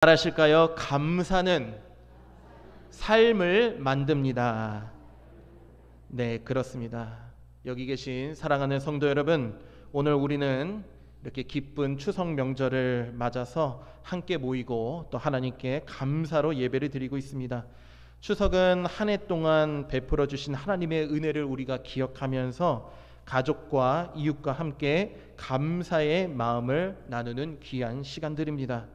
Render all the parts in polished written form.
잘하실까요? 감사는 삶을 만듭니다. 네, 그렇습니다. 여기 계신 사랑하는 성도 여러분, 오늘 우리는 이렇게 기쁜 추석 명절을 맞아서 함께 모이고 또 하나님께 감사로 예배를 드리고 있습니다. 추석은 한 해 동안 베풀어 주신 하나님의 은혜를 우리가 기억하면서 가족과 이웃과 함께 감사의 마음을 나누는 귀한 시간들입니다.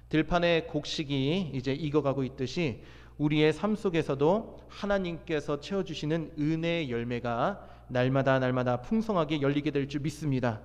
들판의 곡식이 이제 익어가고 있듯이 우리의 삶 속에서도 하나님께서 채워주시는 은혜의 열매가 날마다 풍성하게 열리게 될 줄 믿습니다.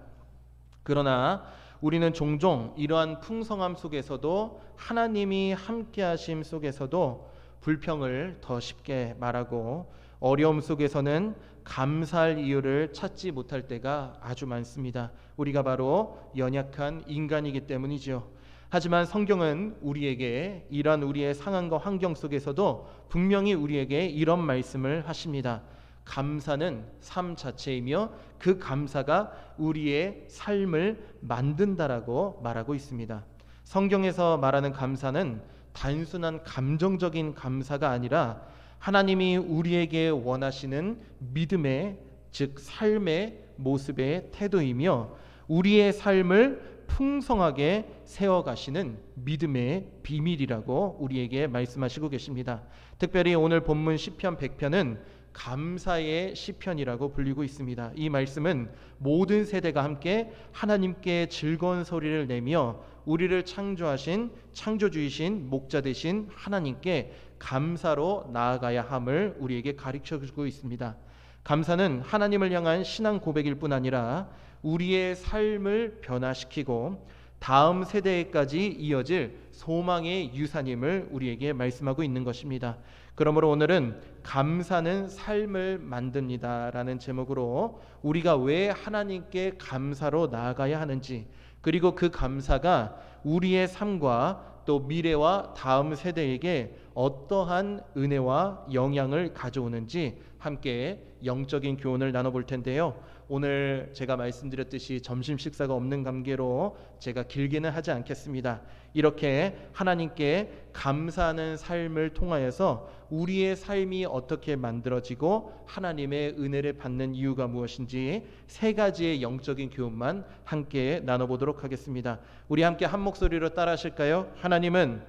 그러나 우리는 종종 이러한 풍성함 속에서도 하나님이 함께하심 속에서도 불평을 더 쉽게 말하고 어려움 속에서는 감사할 이유를 찾지 못할 때가 아주 많습니다. 우리가 바로 연약한 인간이기 때문이죠. 하지만 성경은 우리에게 이러한 우리의 상황과 환경 속에서도 분명히 우리에게 이런 말씀을 하십니다. 감사는 삶 자체이며 그 감사가 우리의 삶을 만든다라고 말하고 있습니다. 성경에서 말하는 감사는 단순한 감정적인 감사가 아니라 하나님이 우리에게 원하시는 믿음의, 즉 삶의 모습의 태도이며 우리의 삶을 풍성하게 세워가시는 믿음의 비밀이라고 우리에게 말씀하시고 계십니다. 특별히 오늘 본문 시편 100편은 감사의 시편이라고 불리고 있습니다. 이 말씀은 모든 세대가 함께 하나님께 즐거운 소리를 내며 우리를 창조하신 창조주이신 목자 되신 하나님께 감사로 나아가야 함을 우리에게 가르쳐주고 있습니다. 감사는 하나님을 향한 신앙 고백일 뿐 아니라 우리의 삶을 변화시키고 다음 세대까지 이어질 소망의 유산임을 우리에게 말씀하고 있는 것입니다. 그러므로 오늘은 감사는 삶을 만듭니다 라는 제목으로 우리가 왜 하나님께 감사로 나아가야 하는지, 그리고 그 감사가 우리의 삶과 또 미래와 다음 세대에게 어떠한 은혜와 영향을 가져오는지 함께 영적인 교훈을 나눠볼 텐데요. 오늘 제가 말씀드렸듯이 점심 식사가 없는 관계로 제가 길게는 하지 않겠습니다. 이렇게 하나님께 감사하는 삶을 통하여서 우리의 삶이 어떻게 만들어지고 하나님의 은혜를 받는 이유가 무엇인지 세 가지의 영적인 교훈만 함께 나눠보도록 하겠습니다. 우리 함께 한 목소리로 따라하실까요? 하나님은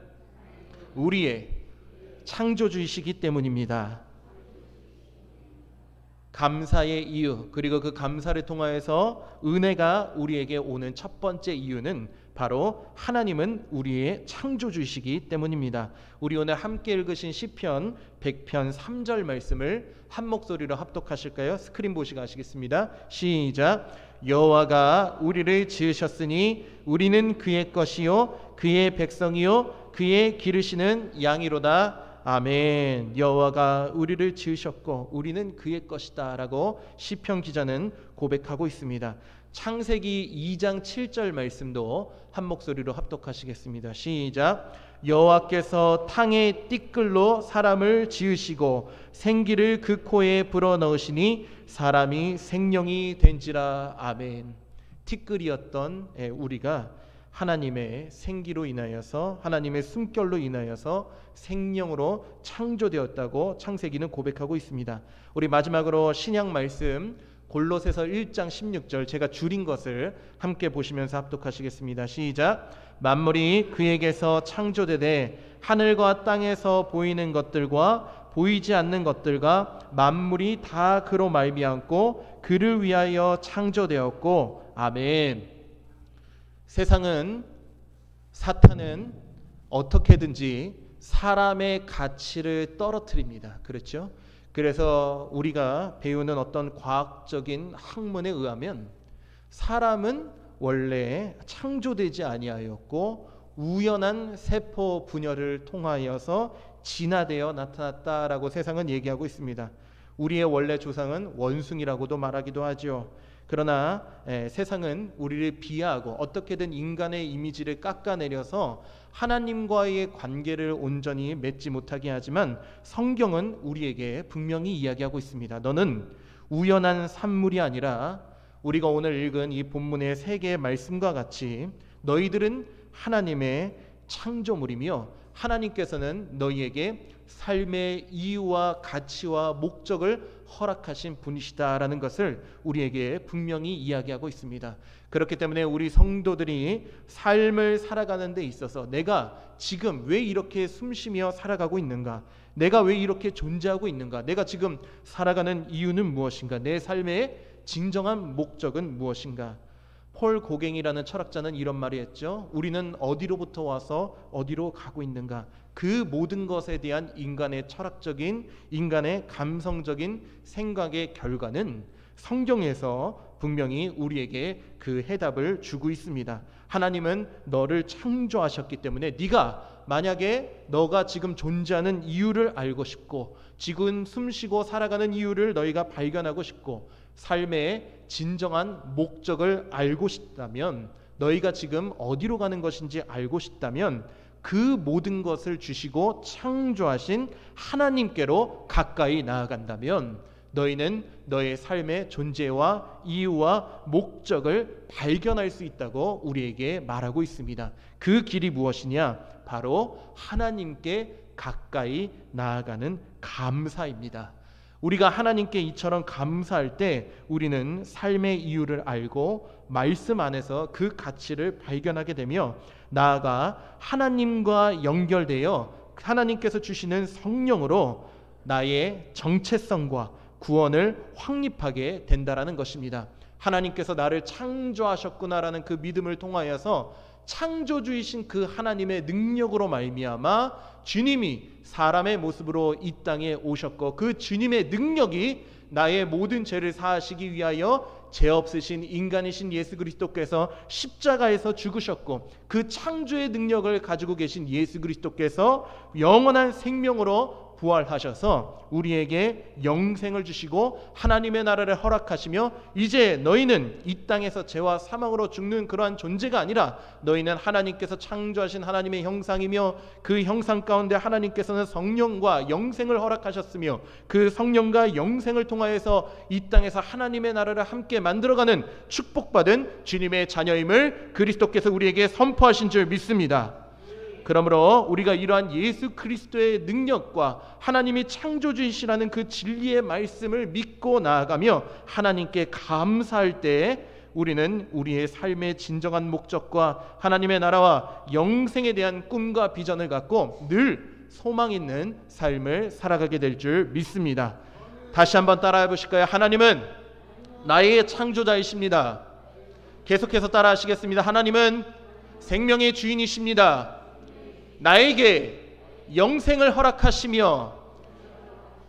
우리의 창조주이시기 때문입니다. 감사의 이유, 그리고 그 감사를 통하여서 은혜가 우리에게 오는 첫 번째 이유는 바로 하나님은 우리의 창조주이시기 때문입니다. 우리 오늘 함께 읽으신 시편 100편 3절 말씀을 한 목소리로 합독하실까요? 스크린 보시고 하시겠습니다. 시작. 여호와가 우리를 지으셨으니 우리는 그의 것이요 그의 백성이요 그의 기르시는 양이로다. 아멘. 여호와가 우리를 지으셨고 우리는 그의 것이다 라고 시편 기자는 고백하고 있습니다. 창세기 2장 7절 말씀도 한 목소리로 합독하시겠습니다. 시작. 여호와께서 땅의 띠끌로 사람을 지으시고 생기를 그 코에 불어넣으시니 사람이 생명이 된지라. 아멘. 티끌이었던 우리가 하나님의 생기로 인하여서 하나님의 숨결로 인하여서 생명으로 창조되었다고 창세기는 고백하고 있습니다. 우리 마지막으로 신약 말씀 골로새서 1장 16절 제가 줄인 것을 함께 보시면서 합독하시겠습니다. 시작. 만물이 그에게서 창조되되 하늘과 땅에서 보이는 것들과 보이지 않는 것들과 만물이 다 그로 말미암고 그를 위하여 창조되었고. 아멘. 세상은, 사탄은 어떻게든지 사람의 가치를 떨어뜨립니다. 그렇죠? 그래서 우리가 배우는 어떤 과학적인 학문에 의하면 사람은 원래 창조되지 아니하였고 우연한 세포 분열을 통하여서 진화되어 나타났다라고 세상은 얘기하고 있습니다. 우리의 원래 조상은 원숭이라고도 말하기도 하죠. 그러나 세상은 우리를 비하하고 어떻게든 인간의 이미지를 깎아내려서 하나님과의 관계를 온전히 맺지 못하게 하지만 성경은 우리에게 분명히 이야기하고 있습니다. 너는 우연한 산물이 아니라 우리가 오늘 읽은 이 본문의 세 개의 말씀과 같이 너희들은 하나님의 창조물이며 하나님께서는 너희에게 삶의 이유와 가치와 목적을 허락하신 분이시다라는 것을 우리에게 분명히 이야기하고 있습니다. 그렇기 때문에 우리 성도들이 삶을 살아가는 데 있어서 내가 지금 왜 이렇게 숨쉬며 살아가고 있는가, 내가 왜 이렇게 존재하고 있는가, 내가 지금 살아가는 이유는 무엇인가, 내 삶의 진정한 목적은 무엇인가. 폴 고갱이라는 철학자는 이런 말을 했죠. 우리는 어디로부터 와서 어디로 가고 있는가. 그 모든 것에 대한 인간의 철학적인, 인간의 감성적인 생각의 결과는 성경에서 분명히 우리에게 그 해답을 주고 있습니다. 하나님은 너를 창조하셨기 때문에 네가 만약에 너가 지금 존재하는 이유를 알고 싶고 지금 숨쉬고 살아가는 이유를 너희가 발견하고 싶고 삶의 진정한 목적을 알고 싶다면, 너희가 지금 어디로 가는 것인지 알고 싶다면 그 모든 것을 주시고 창조하신 하나님께로 가까이 나아간다면 너희는 너의 삶의 존재와 이유와 목적을 발견할 수 있다고 우리에게 말하고 있습니다. 그 길이 무엇이냐? 바로 하나님께 가까이 나아가는 감사입니다. 우리가 하나님께 이처럼 감사할 때 우리는 삶의 이유를 알고 말씀 안에서 그 가치를 발견하게 되며 나아가 하나님과 연결되어 하나님께서 주시는 성령으로 나의 정체성과 구원을 확립하게 된다라는 것입니다. 하나님께서 나를 창조하셨구나라는 그 믿음을 통하여서 창조주이신 그 하나님의 능력으로 말미암아 주님이 사람의 모습으로 이 땅에 오셨고 그 주님의 능력이 나의 모든 죄를 사하시기 위하여 죄 없으신 인간이신 예수 그리스도께서 십자가에서 죽으셨고 그 창조의 능력을 가지고 계신 예수 그리스도께서 영원한 생명으로 부활하셔서 우리에게 영생을 주시고 하나님의 나라를 허락하시며 이제 너희는 이 땅에서 죄와 사망으로 죽는 그러한 존재가 아니라 너희는 하나님께서 창조하신 하나님의 형상이며 그 형상 가운데 하나님께서는 성령과 영생을 허락하셨으며 그 성령과 영생을 통하여서 이 땅에서 하나님의 나라를 함께 만들어가는 축복받은 주님의 자녀임을 그리스도께서 우리에게 선포하신 줄 믿습니다. 그러므로 우리가 이러한 예수 그리스도의 능력과 하나님이 창조주이시라는 그 진리의 말씀을 믿고 나아가며 하나님께 감사할 때 우리는 우리의 삶의 진정한 목적과 하나님의 나라와 영생에 대한 꿈과 비전을 갖고 늘 소망 있는 삶을 살아가게 될 줄 믿습니다. 다시 한번 따라해 보실까요? 하나님은 나의 창조자이십니다. 계속해서 따라 하시겠습니다. 하나님은 생명의 주인이십니다. 나에게 영생을 허락하시며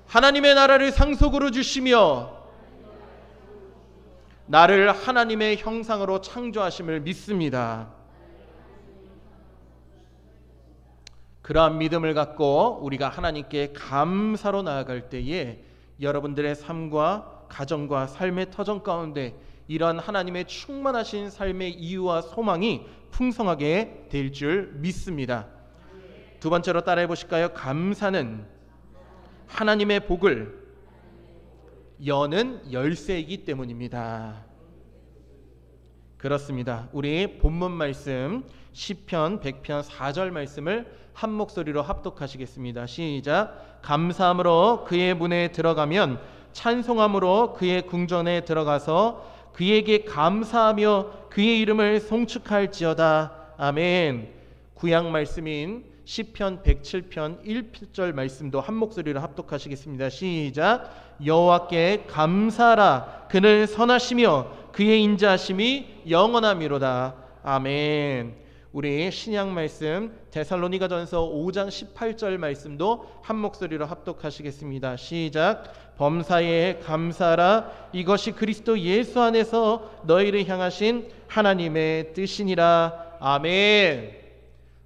하나님의 나라를 상속으로 주시며 나를 하나님의 형상으로 창조하심을 믿습니다. 그러한 믿음을 갖고 우리가 하나님께 감사로 나아갈 때에 여러분들의 삶과 가정과 삶의 터전 가운데 이러한 하나님의 충만하신 삶의 이유와 소망이 풍성하게 될 줄 믿습니다. 두 번째로 따라해 보실까요? 감사는 하나님의 복을 여는 열쇠이기 때문입니다. 그렇습니다. 우리 본문 말씀 시편 100편 4절 말씀을 한 목소리로 합독하시겠습니다. 시작. 감사함으로 그의 문에 들어가면 찬송함으로 그의 궁전에 들어가서 그에게 감사하며 그의 이름을 송축할지어다. 아멘. 구약 말씀인 시편 107편 1절 말씀도 한 목소리로 합독하시겠습니다. 시작. 여호와께 감사하라. 그는 선하시며 그의 인자하심이 영원하미로다. 아멘. 우리 신약 말씀 데살로니가전서 5장 18절 말씀도 한 목소리로 합독하시겠습니다. 시작. 범사에 감사하라. 이것이 그리스도 예수 안에서 너희를 향하신 하나님의 뜻이니라. 아멘.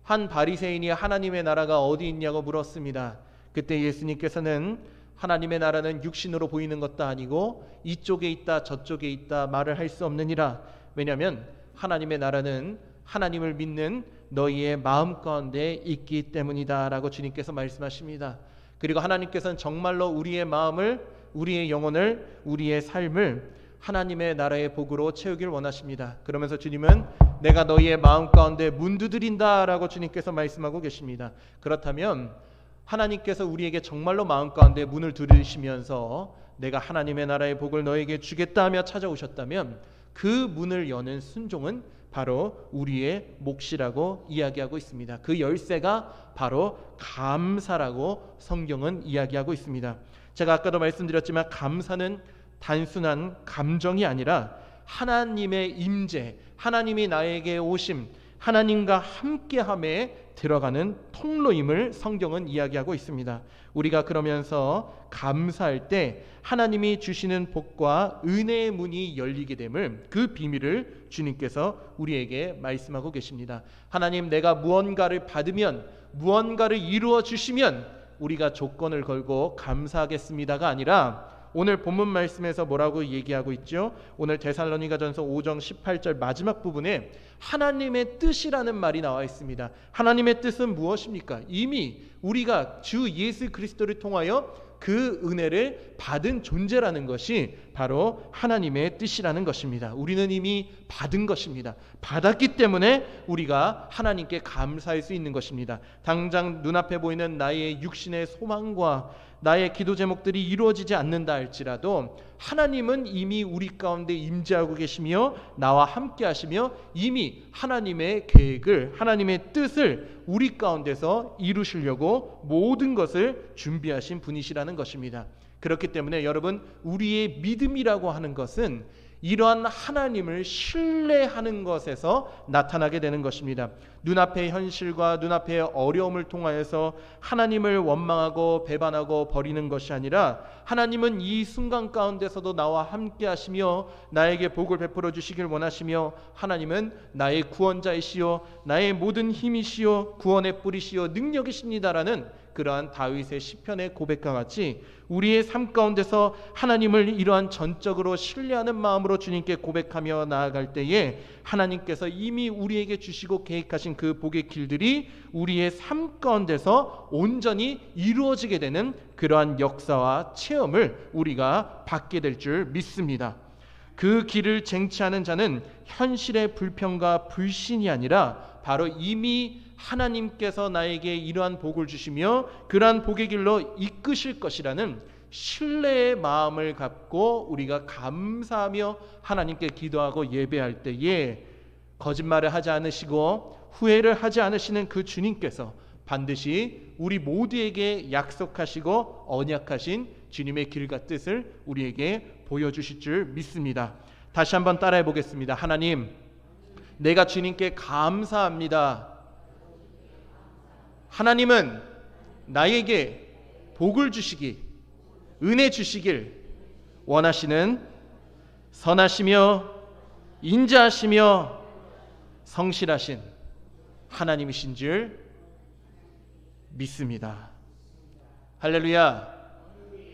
한 바리새인이 하나님의 나라가 어디 있냐고 물었습니다. 그때 예수님께서는 하나님의 나라는 육신으로 보이는 것도 아니고 이쪽에 있다 저쪽에 있다 말을 할 수 없느니라. 왜냐하면 하나님의 나라는 하나님을 믿는 너희의 마음 가운데 있기 때문이다 라고 주님께서 말씀하십니다. 그리고 하나님께서는 정말로 우리의 마음을, 우리의 영혼을, 우리의 삶을 하나님의 나라의 복으로 채우길 원하십니다. 그러면서 주님은 내가 너희의 마음 가운데 문 두드린다 라고 주님께서 말씀하고 계십니다. 그렇다면 하나님께서 우리에게 정말로 마음 가운데 문을 두드리시면서 내가 하나님의 나라의 복을 너에게 주겠다 하며 찾아오셨다면 그 문을 여는 순종은 바로 우리의 몫이라고 이야기하고 있습니다. 그 열쇠가 바로 감사라고 성경은 이야기하고 있습니다. 제가 아까도 말씀드렸지만 감사는 단순한 감정이 아니라 하나님의 임재, 하나님이 나에게 오심, 하나님과 함께함에 들어가는 통로임을 성경은 이야기하고 있습니다. 우리가 그러면서 감사할 때 하나님이 주시는 복과 은혜의 문이 열리게 됨을, 그 비밀을 주님께서 우리에게 말씀하고 계십니다. 하나님, 내가 무언가를 받으면, 무언가를 이루어 주시면 우리가 조건을 걸고 감사하겠습니다가 아니라 오늘 본문 말씀에서 뭐라고 얘기하고 있죠? 오늘 데살로니가전서 5장 18절 마지막 부분에 하나님의 뜻이라는 말이 나와 있습니다. 하나님의 뜻은 무엇입니까? 이미 우리가 주 예수 그리스도를 통하여 그 은혜를 받은 존재라는 것이 바로 하나님의 뜻이라는 것입니다. 우리는 이미 받은 것입니다. 받았기 때문에 우리가 하나님께 감사할 수 있는 것입니다. 당장 눈앞에 보이는 나의 육신의 소망과 나의 기도 제목들이 이루어지지 않는다 할지라도 하나님은 이미 우리 가운데 임재하고 계시며 나와 함께 하시며 이미 하나님의 계획을, 하나님의 뜻을 우리 가운데서 이루시려고 모든 것을 준비하신 분이시라는 것입니다. 그렇기 때문에 여러분, 우리의 믿음이라고 하는 것은 이러한 하나님을 신뢰하는 것에서 나타나게 되는 것입니다. 눈앞의 현실과 눈앞의 어려움을 통하여서 하나님을 원망하고 배반하고 버리는 것이 아니라 하나님은 이 순간 가운데서도 나와 함께 하시며 나에게 복을 베풀어 주시길 원하시며 하나님은 나의 구원자이시요 나의 모든 힘이시요 구원의 뿌리시요 능력이십니다라는 그러한 다윗의 시편의 고백과 같이 우리의 삶 가운데서 하나님을 이러한 전적으로 신뢰하는 마음으로 주님께 고백하며 나아갈 때에 하나님께서 이미 우리에게 주시고 계획하신 그 복의 길들이 우리의 삶 가운데서 온전히 이루어지게 되는 그러한 역사와 체험을 우리가 받게 될 줄 믿습니다. 그 길을 쟁취하는 자는 현실의 불평과 불신이 아니라 바로 이미 하나님께서 나에게 이러한 복을 주시며 그러한 복의 길로 이끄실 것이라는 신뢰의 마음을 갖고 우리가 감사하며 하나님께 기도하고 예배할 때에 거짓말을 하지 않으시고 후회를 하지 않으시는 그 주님께서 반드시 우리 모두에게 약속하시고 언약하신 주님의 길과 뜻을 우리에게 보여주실 줄 믿습니다. 다시 한번 따라해 보겠습니다. 하나님, 내가 주님께 감사합니다. 하나님은 나에게 복을 주시기, 은혜 주시길 원하시는 선하시며 인자하시며 성실하신 하나님이신 줄 믿습니다. 할렐루야.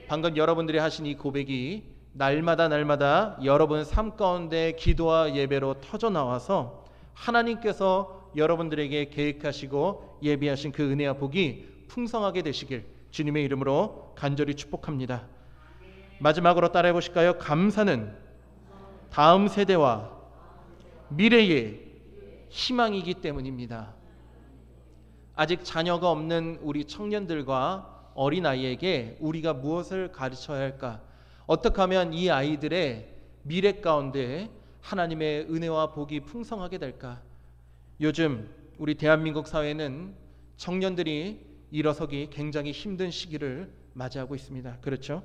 방금 여러분들이 하신 이 고백이 날마다 여러분 삶 가운데 기도와 예배로 터져 나와서 하나님께서 여러분들에게 계획하시고 예비하신 그 은혜와 복이 풍성하게 되시길 주님의 이름으로 간절히 축복합니다. 마지막으로 따라해 보실까요? 감사는 다음 세대와 미래의 희망이기 때문입니다. 아직 자녀가 없는 우리 청년들과 어린아이에게 우리가 무엇을 가르쳐야 할까? 어떻게 하면 이 아이들의 미래 가운데 하나님의 은혜와 복이 풍성하게 될까? 요즘 우리 대한민국 사회는 청년들이 일어서기 굉장히 힘든 시기를 맞이하고 있습니다. 그렇죠?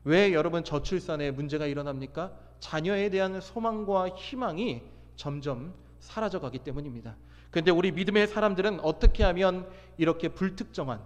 왜 여러분 저출산에 문제가 일어납니까? 자녀에 대한 소망과 희망이 점점 사라져가기 때문입니다. 그런데 우리 믿음의 사람들은 어떻게 하면 이렇게 불특정한,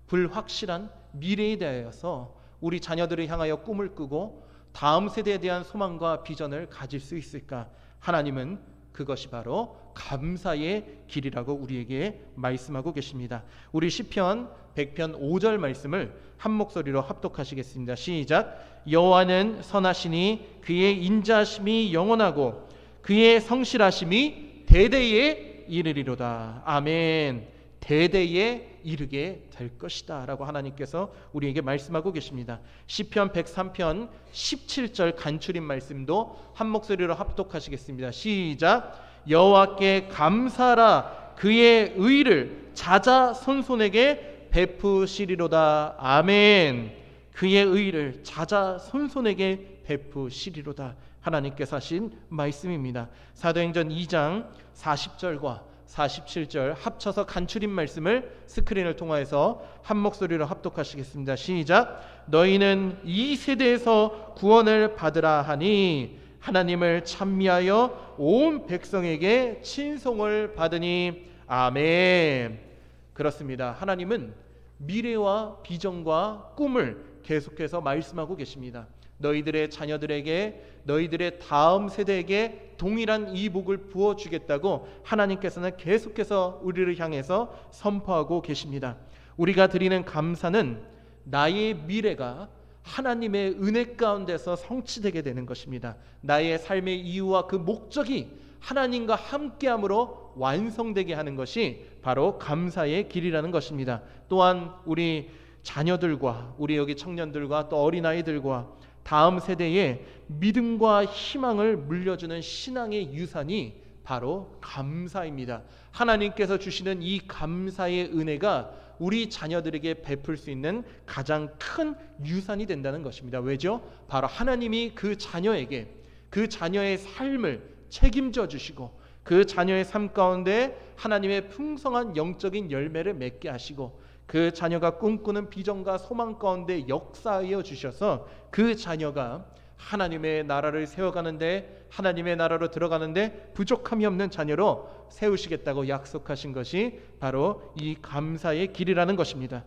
불확실한 미래에 대하여서 우리 자녀들을 향하여 꿈을 꾸고 다음 세대에 대한 소망과 비전을 가질 수 있을까? 하나님은 그것이 바로 감사의 길이라고 우리에게 말씀하고 계십니다. 우리 시편 100편 5절 말씀을 한 목소리로 합독하시겠습니다. 시작. 여호와는 선하시니 그의 인자하심이 영원하고 그의 성실하심이 대대에 이르리로다. 아멘. 대대에 이르게 될 것이다 라고 하나님께서 우리에게 말씀하고 계십니다. 시편 103편 17절 간추린 말씀도 한 목소리로 합독하시겠습니다. 시작. 여호와께 감사하라. 그의 의를 자자손손에게 베푸시리로다. 아멘. 그의 의를 자자손손에게 베푸시리로다. 하나님께서 하신 말씀입니다. 사도행전 2장 40절과 47절 합쳐서 간추린 말씀을 스크린을 통해서 한 목소리로 합독하시겠습니다. 시작. 너희는 이 세대에서 구원을 받으라 하니 하나님을 찬미하여 온 백성에게 친송을 받으니. 아멘. 그렇습니다. 하나님은 미래와 비전과 꿈을 계속해서 말씀하고 계십니다. 너희들의 자녀들에게, 너희들의 다음 세대에게 동일한 이 복을 부어주겠다고 하나님께서는 계속해서 우리를 향해서 선포하고 계십니다. 우리가 드리는 감사는 나의 미래가 하나님의 은혜 가운데서 성취되게 되는 것입니다. 나의 삶의 이유와 그 목적이 하나님과 함께함으로 완성되게 하는 것이 바로 감사의 길이라는 것입니다. 또한 우리 자녀들과 우리 여기 청년들과 또 어린아이들과 다음 세대에 믿음과 희망을 물려주는 신앙의 유산이 바로 감사입니다. 하나님께서 주시는 이 감사의 은혜가 우리 자녀들에게 베풀 수 있는 가장 큰 유산이 된다는 것입니다. 왜죠? 바로 하나님이 그 자녀에게 그 자녀의 삶을 책임져 주시고 그 자녀의 삶 가운데 하나님의 풍성한 영적인 열매를 맺게 하시고 그 자녀가 꿈꾸는 비전과 소망 가운데 역사하여 주셔서 그 자녀가 하나님의 나라를 세워가는데, 하나님의 나라로 들어가는데 부족함이 없는 자녀로 세우시겠다고 약속하신 것이 바로 이 감사의 길이라는 것입니다.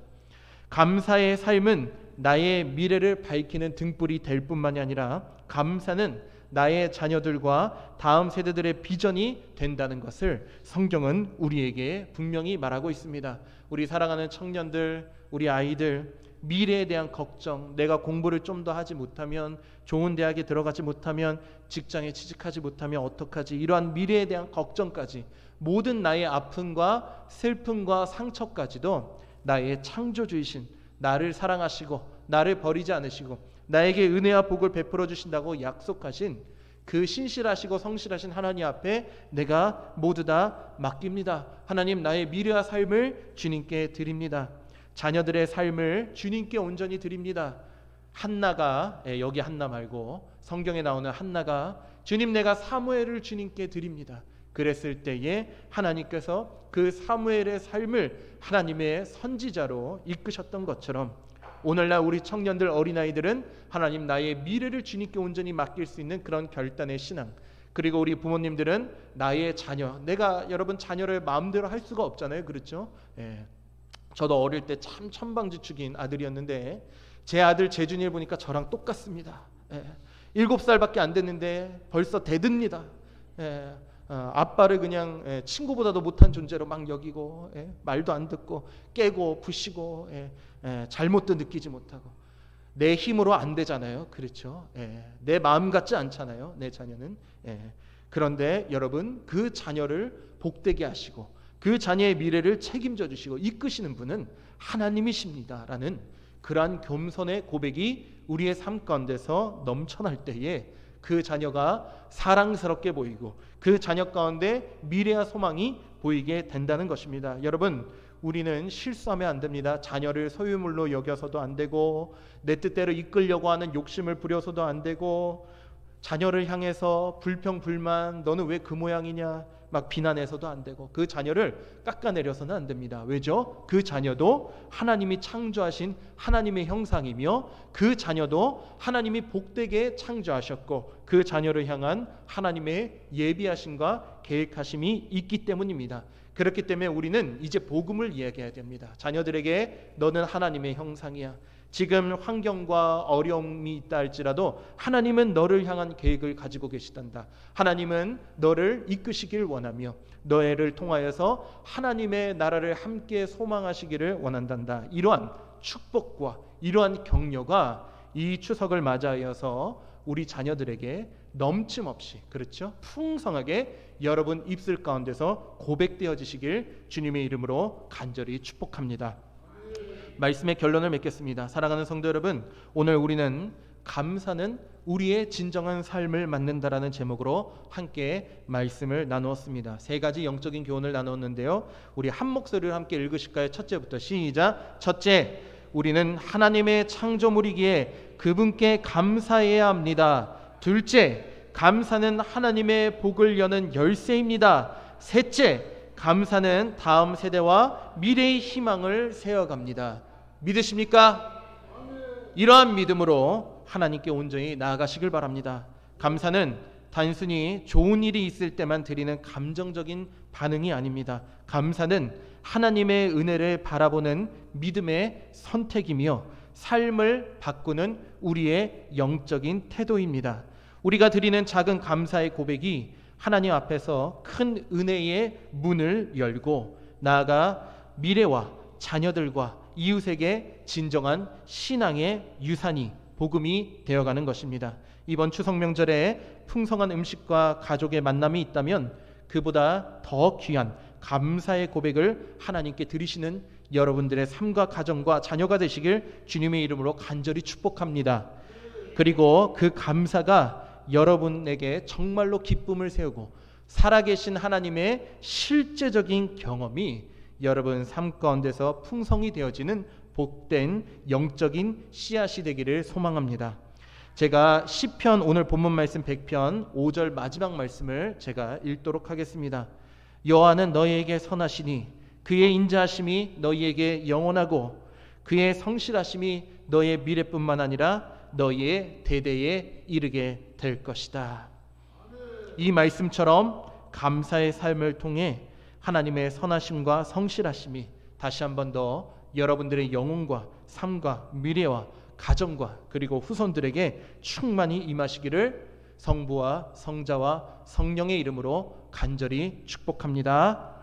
감사의 삶은 나의 미래를 밝히는 등불이 될 뿐만이 아니라 감사는 나의 자녀들과 다음 세대들의 비전이 된다는 것을 성경은 우리에게 분명히 말하고 있습니다. 우리 사랑하는 청년들, 우리 아이들, 미래에 대한 걱정, 내가 공부를 좀 더 하지 못하면, 좋은 대학에 들어가지 못하면, 직장에 취직하지 못하면 어떡하지, 이러한 미래에 대한 걱정까지, 모든 나의 아픔과 슬픔과 상처까지도 나의 창조주이신 나를 사랑하시고 나를 버리지 않으시고 나에게 은혜와 복을 베풀어 주신다고 약속하신 그 신실하시고 성실하신 하나님 앞에 내가 모두 다 맡깁니다. 하나님, 나의 미래와 삶을 주님께 드립니다. 자녀들의 삶을 주님께 온전히 드립니다. 한나가, 여기 한나 말고 성경에 나오는 한나가 주님, 내가 사무엘을 주님께 드립니다. 그랬을 때에 하나님께서 그 사무엘의 삶을 하나님의 선지자로 이끄셨던 것처럼 오늘날 우리 청년들, 어린아이들은 하나님, 나의 미래를 주님께 온전히 맡길 수 있는 그런 결단의 신앙, 그리고 우리 부모님들은 나의 자녀, 내가 여러분 자녀를 마음대로 할 수가 없잖아요. 그렇죠? 저도 어릴 때 참 천방지축인 아들이었는데 제 아들 재준이를 보니까 저랑 똑같습니다. 7살밖에 안 됐는데 벌써 대듭니다. 아빠를 그냥 친구보다도 못한 존재로 막 여기고, 말도 안 듣고 깨고 부시고, 잘못도 느끼지 못하고. 내 힘으로 안 되잖아요. 그렇죠? 내 마음 같지 않잖아요. 내 자녀는. 그런데 여러분, 그 자녀를 복되게 하시고 그 자녀의 미래를 책임져 주시고 이끄시는 분은 하나님이십니다라는 그러한 겸손의 고백이 우리의 삶 가운데서 넘쳐날 때에 그 자녀가 사랑스럽게 보이고 그 자녀 가운데 미래와 소망이 보이게 된다는 것입니다. 여러분, 우리는 실수하면 안 됩니다. 자녀를 소유물로 여겨서도 안 되고, 내 뜻대로 이끌려고 하는 욕심을 부려서도 안 되고, 자녀를 향해서 불평불만, 너는 왜 그 모양이냐 막 비난해서도 안 되고, 그 자녀를 깎아내려서는 안 됩니다. 왜죠? 그 자녀도 하나님이 창조하신 하나님의 형상이며 그 자녀도 하나님이 복되게 창조하셨고 그 자녀를 향한 하나님의 예비하심과 계획하심이 있기 때문입니다. 그렇기 때문에 우리는 이제 복음을 이야기해야 됩니다. 자녀들에게 너는 하나님의 형상이야. 지금 환경과 어려움이 있다 할지라도 하나님은 너를 향한 계획을 가지고 계시단다. 하나님은 너를 이끄시길 원하며 너를 통하여서 하나님의 나라를 함께 소망하시기를 원한단다. 이러한 축복과 이러한 격려가 이 추석을 맞이하여서 우리 자녀들에게 넘침없이, 그렇죠? 풍성하게 여러분 입술 가운데서 고백되어지시길 주님의 이름으로 간절히 축복합니다. 말씀의 결론을 맺겠습니다. 사랑하는 성도 여러분, 오늘 우리는 감사는 우리의 진정한 삶을 만든다라는 제목으로 함께 말씀을 나누었습니다. 세 가지 영적인 교훈을 나누었는데요. 우리 한 목소리로 함께 읽으실까요? 첫째부터 시작. 첫째, 우리는 하나님의 창조물이기에 그분께 감사해야 합니다. 둘째, 감사는 하나님의 복을 여는 열쇠입니다. 셋째, 감사는 다음 세대와 미래의 희망을 세워갑니다. 믿으십니까? 이러한 믿음으로 하나님께 온전히 나아가시길 바랍니다. 감사는 단순히 좋은 일이 있을 때만 드리는 감정적인 반응이 아닙니다. 감사는 하나님의 은혜를 바라보는 믿음의 선택이며 삶을 바꾸는 우리의 영적인 태도입니다. 우리가 드리는 작은 감사의 고백이 하나님 앞에서 큰 은혜의 문을 열고 나아가 미래와 자녀들과 이웃에게 진정한 신앙의 유산이 복음이 되어가는 것입니다. 이번 추석 명절에 풍성한 음식과 가족의 만남이 있다면 그보다 더 귀한 감사의 고백을 하나님께 드리시는 여러분들의 삶과 가정과 자녀가 되시길 주님의 이름으로 간절히 축복합니다. 그리고 그 감사가 여러분에게 정말로 기쁨을 세우고 살아계신 하나님의 실제적인 경험이 여러분 삶 가운데서 풍성히 되어지는 복된 영적인 씨앗이 되기를 소망합니다. 제가 시편 오늘 본문 말씀 100편 5절 마지막 말씀을 제가 읽도록 하겠습니다. 여호와는 너희에게 선하시니 그의 인자하심이 너희에게 영원하고 그의 성실하심이 너희의 미래뿐만 아니라 너희의 대대에 이르게 될 것이다. 이 말씀처럼 감사의 삶을 통해 하나님의 선하심과 성실하심이 다시 한 번 더 여러분들의 영혼과 삶과 미래와 가정과 그리고 후손들에게 충만히 임하시기를 성부와 성자와 성령의 이름으로 간절히 축복합니다.